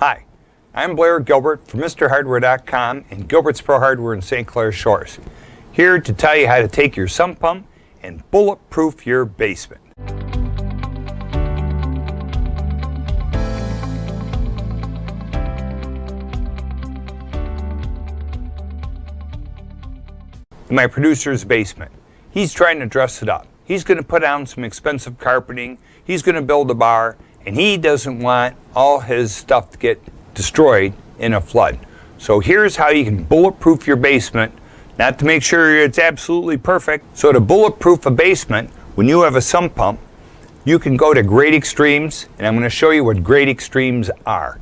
Hi, I'm Blair Gilbert from MrHardware.com and Gilbert's Pro Hardware in St. Clair Shores, here to tell you how to take your sump pump and bulletproof your basement. In my producer's basement, he's trying to dress it up. He's going to put down some expensive carpeting, he's going to build a bar, and he doesn't want all his stuff to get destroyed in a flood. So here's how you can bulletproof your basement, not to make sure it's absolutely perfect. So to bulletproof a basement, when you have a sump pump, you can go to Great Extremes, and I'm going to show you what Great Extremes are.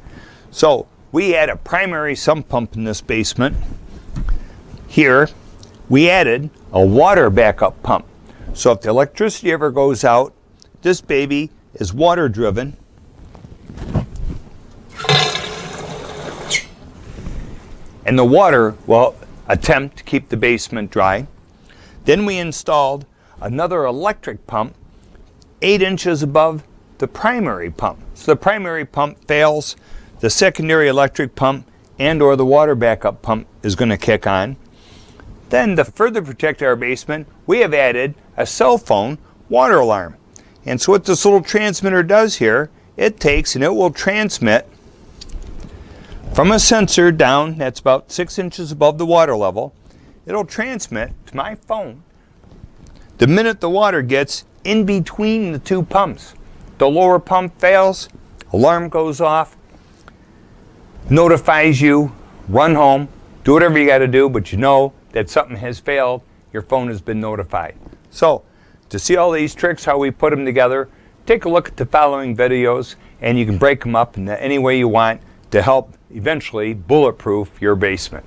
So we had a primary sump pump in this basement. Here, we added a water backup pump. So if the electricity ever goes out, this baby is water driven. And the water will attempt to keep the basement dry. Then we installed another electric pump 8 inches above the primary pump. So the primary pump fails, the secondary electric pump and or the water backup pump is going to kick on. Then to further protect our basement, we have added a cell phone water alarm. And so what this little transmitter does here, it takes and it will transmit from a sensor down, that's about 6 inches above the water level. It'll transmit to my phone the minute the water gets in between the two pumps. The lower pump fails, alarm goes off, notifies you, run home, do whatever you got to do, but you know that something has failed, your phone has been notified. So, to see all these tricks, how we put them together, take a look at the following videos, and you can break them up in any way you want to help eventually bulletproof your basement.